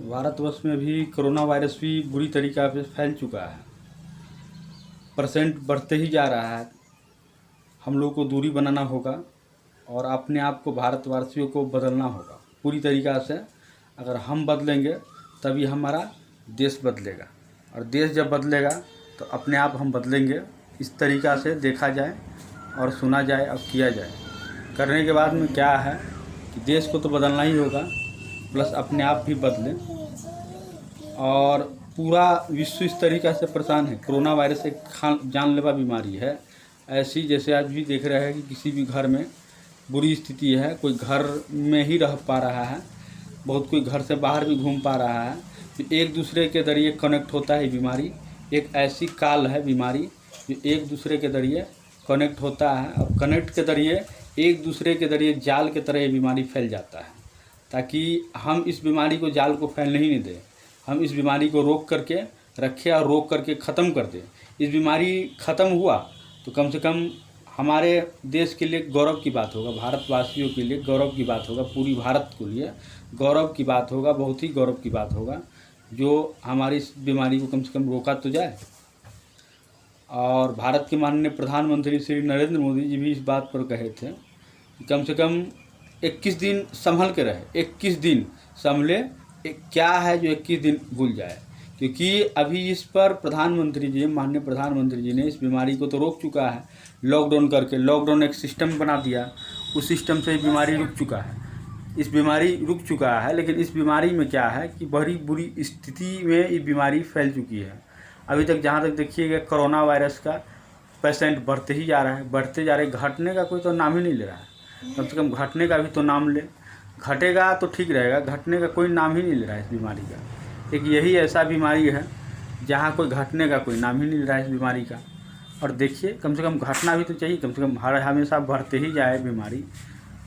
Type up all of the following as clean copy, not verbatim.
भारतवर्ष में भी corona virus भी बुरी तरीक़ा से फैल चुका है। परसेंट बढ़ते ही जा रहा है। हम लोग को दूरी बनाना होगा और अपने आप को भारतवासियों को बदलना होगा पूरी तरीक़ा से। अगर हम बदलेंगे तभी हमारा देश बदलेगा, और देश जब बदलेगा तो अपने आप हम बदलेंगे। इस तरीक़ा से देखा जाए और सुना जाए और किया जाए। करने के बाद में क्या है कि देश को तो बदलना ही होगा, प्लस अपने आप भी बदलें। और पूरा विश्व इस तरीक़ा से परेशान है। कोरोना वायरस एक जानलेवा बीमारी है, ऐसी जैसे आज भी देख रहे हैं कि किसी भी घर में बुरी स्थिति है, कोई घर में ही रह पा रहा है, बहुत कोई घर से बाहर भी घूम पा रहा है। तो एक दूसरे के ज़रिए कनेक्ट होता है बीमारी। एक ऐसी काल है बीमारी जो एक दूसरे के ज़रिए कनेक्ट होता है, और कनेक्ट के ज़रिए एक दूसरे के ज़रिए जाल के तरह ये बीमारी फैल जाता है। ताकि हम इस बीमारी को जाल को फैलने ही नहीं दें, हम इस बीमारी को रोक करके रखें और रोक करके ख़त्म कर दें। इस बीमारी ख़त्म हुआ तो कम से कम हमारे देश के लिए गौरव की बात होगा, भारतवासियों के लिए गौरव की बात होगा, पूरी भारत के लिए गौरव की बात होगा, बहुत ही गौरव की बात होगा, जो हमारी इस बीमारी को कम से कम रोका तो जाए। और भारत के माननीय प्रधानमंत्री श्री नरेंद्र मोदी जी भी इस बात पर कहे थे कि कम से कम 21 दिन संभल के रहे, 21 दिन संभले। क्या है जो 21 दिन भूल जाए, क्योंकि अभी इस पर प्रधानमंत्री जी, माननीय प्रधानमंत्री जी ने इस बीमारी को तो रोक चुका है लॉकडाउन करके। लॉकडाउन एक सिस्टम बना दिया, उस सिस्टम से बीमारी रुक चुका है, इस बीमारी रुक चुका है। लेकिन इस बीमारी में क्या है कि बड़ी बुरी स्थिति में ये बीमारी फैल चुकी है। अभी तक जहाँ तक देखिएगा कोरोना वायरस का पेशेंट बढ़ते ही जा रहा है, बढ़ते जा रहे, घटने का कोई तो नाम ही नहीं ले रहा है। कम से कम घटने का भी तो नाम ले, घटेगा तो ठीक रहेगा, घटने का कोई नाम ही नहीं ले रहा है इस बीमारी का। एक यही ऐसा बीमारी है जहाँ कोई घटने का कोई नाम ही नहीं ले रहा है इस बीमारी का। और देखिए कम से कम घटना भी तो चाहिए, कम से कम हमेशा बढ़ते ही जाए बीमारी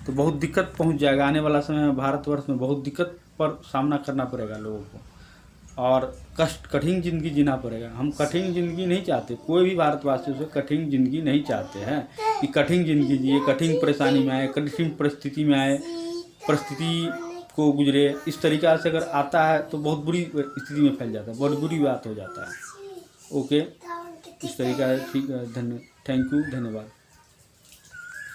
तो बहुत दिक्कत पहुँच जाएगा। आने वाला समय में भारतवर्ष में बहुत दिक्कत पर सामना करना पड़ेगा लोगों को, और कठिन ज़िंदगी जीना पड़ेगा। हम कठिन ज़िंदगी नहीं चाहते, कोई भी भारतवासियों से कठिन ज़िंदगी नहीं चाहते हैं कि कठिन ज़िंदगी जिए, कठिन परेशानी में आए, कठिन परिस्थिति में आए, परिस्थिति को गुजरे। इस तरीक़ा से अगर आता है तो बहुत बुरी स्थिति में फैल जाता है, बहुत बुरी बात हो जाता है। ओके, इस तरीक़ा है। ठीक है, थैंक यू, धन्यवाद।